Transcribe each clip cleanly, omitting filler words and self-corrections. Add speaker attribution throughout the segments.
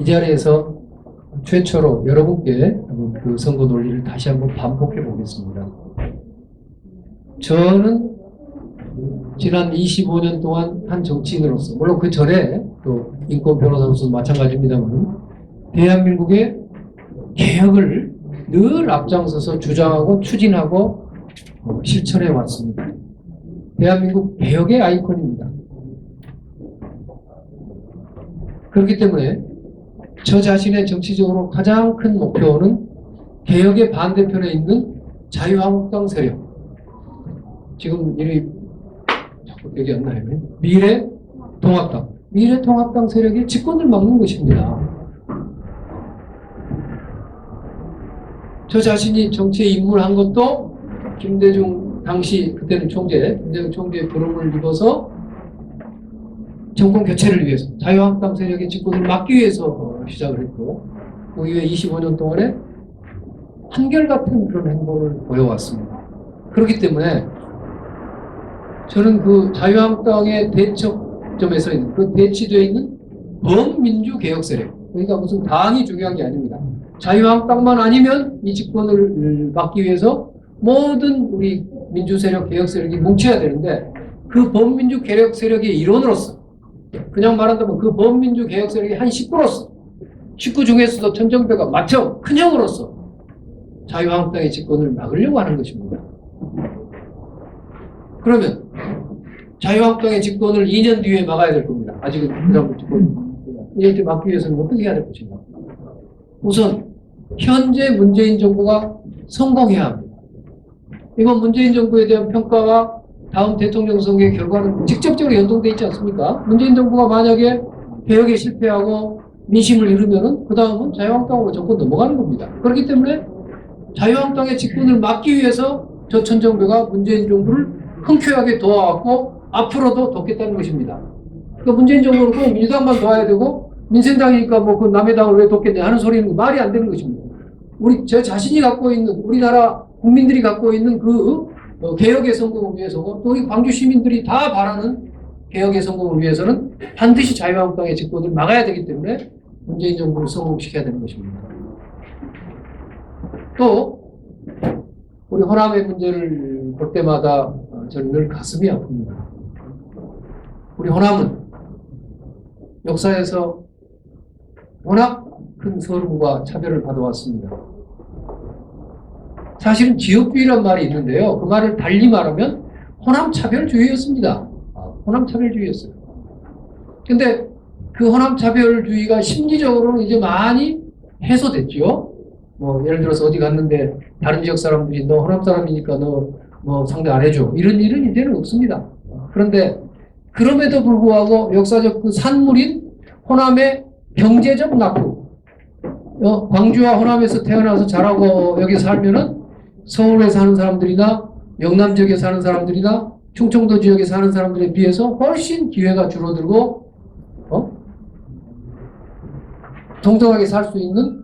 Speaker 1: 이 자리에서 최초로 여러분께 그 선거 논리를 다시 한번 반복해 보겠습니다. 저는 지난 25년 동안 한 정치인으로서, 물론 그 전에 또 인권 변호사로서 마찬가지입니다만, 대한민국의 개혁을 늘 앞장서서 주장하고 추진하고 실천해 왔습니다. 대한민국 개혁의 아이콘입니다. 그렇기 때문에 저 자신의 정치적으로 가장 큰 목표는 개혁의 반대편에 있는 자유한국당 세력, 지금 이름이 자꾸 기억이 안 나요. 미래통합당. 미래통합당 세력이 집권을 막는 것입니다. 저 자신이 정치에 입문한 것도 김대중 당시 그때는 김대중 총재의 부름을 입어서 정권 교체를 위해서 자유한국당 세력의 집권을 막기 위해서 시작을 했고, 그 이후에 25년 동안에 한결같은 그런 행동을 보여왔습니다. 그렇기 때문에 저는 그 자유한국당의 대척점에서 있는, 그 대치되어 있는 범민주개혁 세력, 그러니까 무슨 당이 중요한 게 아닙니다. 자유한국당만 아니면 이 집권을 막기 위해서 모든 우리 민주세력, 개혁세력이 뭉쳐야 되는데, 그 범민주개혁 세력의 일원으로서, 그냥 말한다면 그 범민주개혁 세력의 한 식구로서, 식구 중에서도 천정배가 맏형, 큰형으로서 자유한국당의 집권을 막으려고 하는 것입니다. 그러면 자유한국당의 집권을 2년 뒤에 막아야 될 겁니다. 아직은 그 다음 집권 2년 뒤에 막기 위해서는 어떻게 해야 될 것인가? 우선 현재 문재인 정부가 성공해야 합니다. 이번 문재인 정부에 대한 평가가 다음 대통령 선거의 결과는 직접적으로 연동되어 있지 않습니까? 문재인 정부가 만약에 개혁에 실패하고 민심을 잃으면은 그 다음은 자유한국당으로 정권 넘어가는 겁니다. 그렇기 때문에 자유한국당의 집권을 막기 위해서 저 천정배가 문재인 정부를 흔쾌하게 도와왔고 앞으로도 돕겠다는 것입니다. 그러니까 문재인 정부는 꼭 민주당만 도와야 되고 민생당이니까 뭐 그 남의 당을 왜 돕겠냐 하는 소리는 말이 안 되는 것입니다. 제 자신이 갖고 있는, 우리나라 국민들이 갖고 있는 그 개혁의 성공을 위해서고, 또 우리 광주 시민들이 다 바라는 개혁의 성공을 위해서는 반드시 자유한국당의 집권을 막아야 되기 때문에 문재인 정부를 성공시켜야 되는 것입니다. 또 우리 호남의 문제를 볼 때마다 저는 늘 가슴이 아픕니다. 우리 호남은 역사에서 워낙 큰 서름과 차별을 받아왔습니다. 사실은 지역주의란 말이 있는데요. 그 말을 달리 말하면 호남차별주의였습니다. 호남차별주의였어요. 근데 그 호남차별주의가 심리적으로는 이제 많이 해소됐죠. 뭐 예를 들어서 어디 갔는데 다른 지역 사람들이 너 호남 사람이니까 너 뭐 상대 안 해줘, 이런 일은 이제는 없습니다. 그런데 그럼에도 불구하고 역사적 그 산물인 호남의 경제적 낙후, 광주와 호남에서 태어나서 자라고 여기 살면은 서울에 사는 사람들이나 영남 지역에 사는 사람들이나 충청도 지역에 사는 사람들에 비해서 훨씬 기회가 줄어들고 동등하게 살 수 있는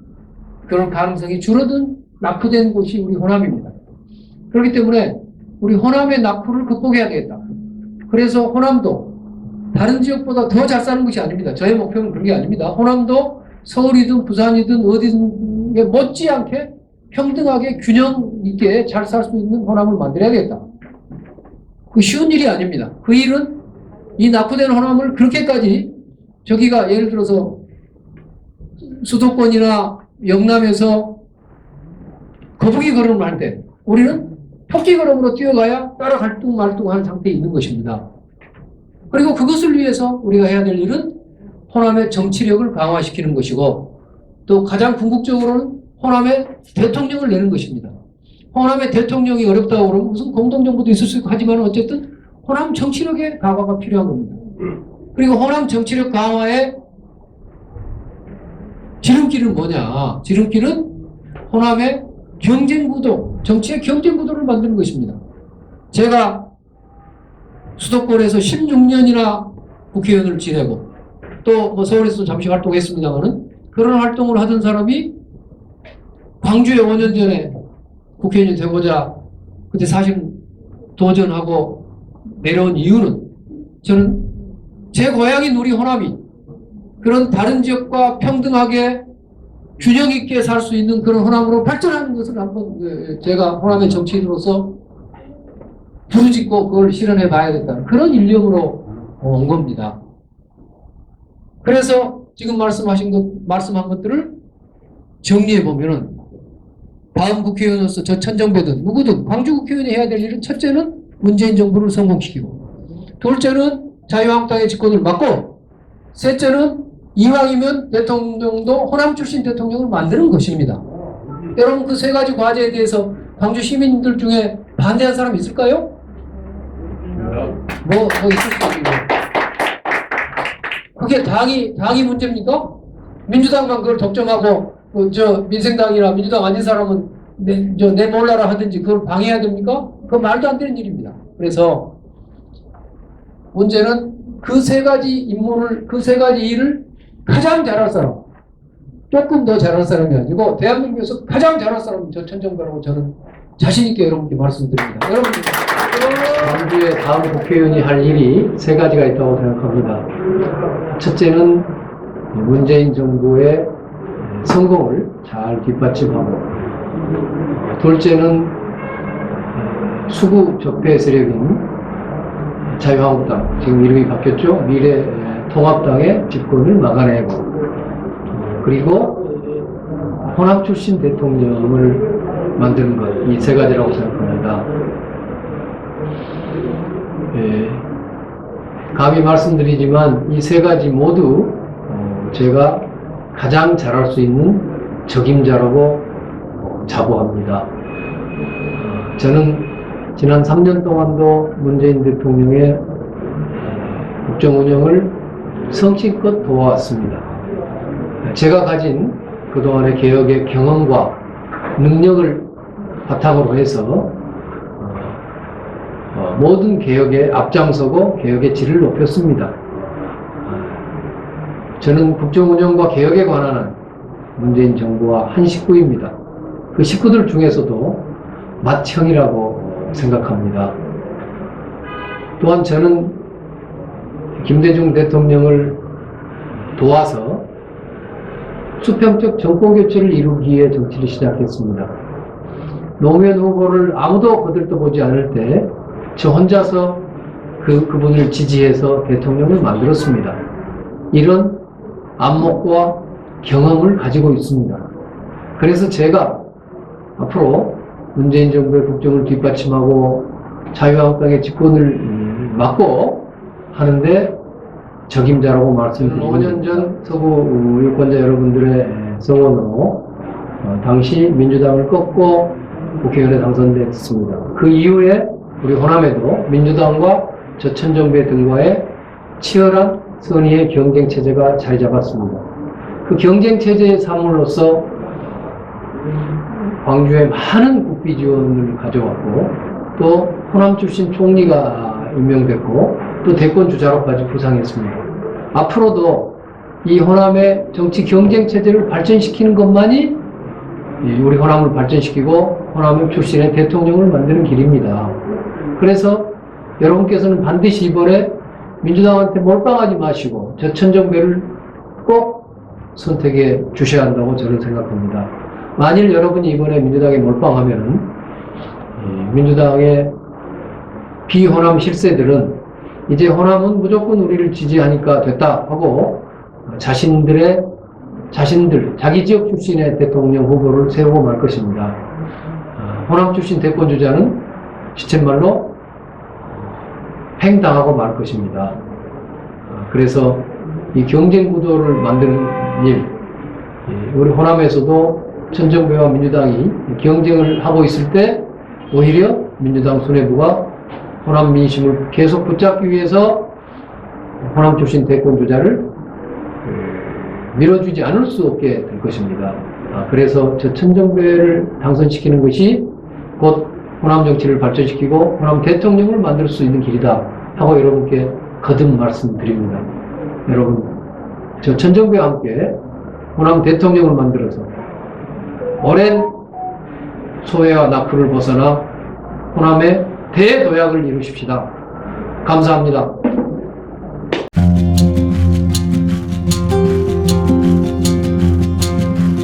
Speaker 1: 그런 가능성이 줄어든 낙후된 곳이 우리 호남입니다. 그렇기 때문에 우리 호남의 낙후를 극복해야 되겠다. 그래서 호남도 다른 지역보다 더 잘 사는 것이 아닙니다. 저의 목표는 그런 게 아닙니다. 호남도 서울이든 부산이든 어디든 못지않게 평등하게 균형 있게 잘 살 수 있는 호남을 만들어야겠다. 그 쉬운 일이 아닙니다. 그 일은 이 낙후된 호남을 그렇게까지, 저기가 예를 들어서 수도권이나 영남에서 거북이 걸음을 할 때 우리는 토끼 걸음으로 뛰어가야 따라 갈뚱말뚱한 상태에 있는 것입니다. 그리고 그것을 위해서 우리가 해야 될 일은 호남의 정치력을 강화시키는 것이고, 또 가장 궁극적으로는 호남의 대통령을 내는 것입니다. 호남의 대통령이 어렵다고 그러면 무슨 공동정부도 있을 수 있고 하지만 어쨌든 호남 정치력의 강화가 필요한 겁니다. 그리고 호남 정치력 강화의 지름길은 뭐냐? 지름길은 호남의 경쟁구도, 정치의 경쟁구도를 만드는 것입니다. 제가 수도권에서 16년이나 국회의원을 지내고 또 뭐 서울에서도 잠시 활동했습니다만은 그런 활동을 하던 사람이 광주에 5년 전에 국회의원이 되고자 그때 사실 도전하고 내려온 이유는, 저는 제 고향인 우리 호남이 그런 다른 지역과 평등하게 균형 있게 살 수 있는 그런 호남으로 발전하는 것을 한번 제가 호남의 정치인으로서 부르짖고 그걸 실현해 봐야겠다. 그런 일념으로 온 겁니다. 그래서 지금 말씀한 것들을 정리해 보면은 다음 국회의원으로서 저 천정배든 누구든 광주 국회의원이 해야 될 일은 첫째는 문재인 정부를 성공시키고, 둘째는 자유한국당의 집권을 막고, 셋째는 이왕이면 대통령도 호남 출신 대통령을 만드는 것입니다. 여러분 그 세 가지 과제에 대해서 광주 시민들 중에 반대한 사람 있을까요? 뭐 있을 수 있겠네요. 그게 당이 문제입니까? 민주당만 그걸 독점하고 민생당이나 민주당 아닌 사람은 내 몰라라 하든지 그걸 방해해야 됩니까? 그건 말도 안 되는 일입니다. 그래서 문제는 그 세 가지 일을 가장 잘할 사람, 조금 더 잘할 사람이 아니고 대한민국에서 가장 잘할 사람은 저 천정배라고 저는 자신있게 여러분께 말씀드립니다. 여러분, 광주의 다음 국회의원이 할 일이 세 가지가 있다고 생각합니다. 첫째는 문재인 정부의 성공을 잘 뒷받침하고, 둘째는 수구 적폐 세력인 자유한국당, 지금 이름이 바뀌었죠? 미래통합당의 집권을 막아내고, 그리고 호남 출신 대통령을 만드는 것, 이 세 가지라고 생각합니다. 감히 말씀드리지만 이 세 가지 모두 제가 가장 잘할 수 있는 적임자라고 자부합니다. 저는 지난 3년 동안도 문재인 대통령의 국정 운영을 성실껏 도와왔습니다. 제가 가진 그동안의 개혁의 경험과 능력을 바탕으로 해서 모든 개혁에 앞장서고 개혁의 질을 높였습니다. 저는 국정 운영과 개혁에 관한 문재인 정부와 한 식구입니다. 그 식구들 중에서도 맏형이라고 생각합니다. 또한 저는 김대중 대통령을 도와서 수평적 정권교체를 이루기 위해 정치를 시작했습니다. 노무현 후보를 아무도 거들떠보지 않을 때 저 혼자서 그분을 지지해서 대통령을 만들었습니다. 이런 안목과 경험을 가지고 있습니다. 그래서 제가 앞으로 문재인 정부의 국정을 뒷받침하고 자유한국당의 집권을 막고 하는데 적임자라고 말씀드립니다. 5년 전 서구 유권자 여러분들의 성원으로 당시 민주당을 꺾고 국회의원에 당선됐습니다. 그 이후에 우리 호남에도 민주당과 저천정배 등과의 치열한 선의의 경쟁체제가 자리 잡았습니다. 그 경쟁체제의 사물로서 광주에 많은 국비 지원을 가져왔고, 또 호남 출신 총리가 임명됐고, 또 대권 주자로까지 부상했습니다. 앞으로도 이 호남의 정치 경쟁체제를 발전시키는 것만이 우리 호남을 발전시키고 호남 출신의 대통령을 만드는 길입니다. 그래서 여러분께서는 반드시 이번에 민주당한테 몰빵하지 마시고 저천정배를 꼭 선택해 주셔야 한다고 저는 생각합니다. 만일 여러분이 이번에 민주당에 몰빵하면 민주당의 비호남 실세들은 이제 호남은 무조건 우리를 지지하니까 됐다 하고 자기 지역 출신의 대통령 후보를 세우고 말 것입니다. 호남 출신 대권 주자는 시쳇말로 팽당하고 말 것입니다. 그래서 이 경쟁 구도를 만드는 일, 우리 호남에서도 천정배와 민주당이 경쟁을 하고 있을 때 오히려 민주당 수뇌부가 호남 민심을 계속 붙잡기 위해서 호남 출신 대권 주자를 밀어주지 않을 수 없게 될 것입니다. 그래서 저 천정배를 당선시키는 것이 곧 호남 정치를 발전시키고 호남 대통령을 만들 수 있는 길이다 하고 여러분께 거듭 말씀드립니다. 여러분, 저 천정배와 함께 호남 대통령을 만들어서 오랜 소외와 낙후를 벗어나 호남의 대도약을 이루십시다. 감사합니다.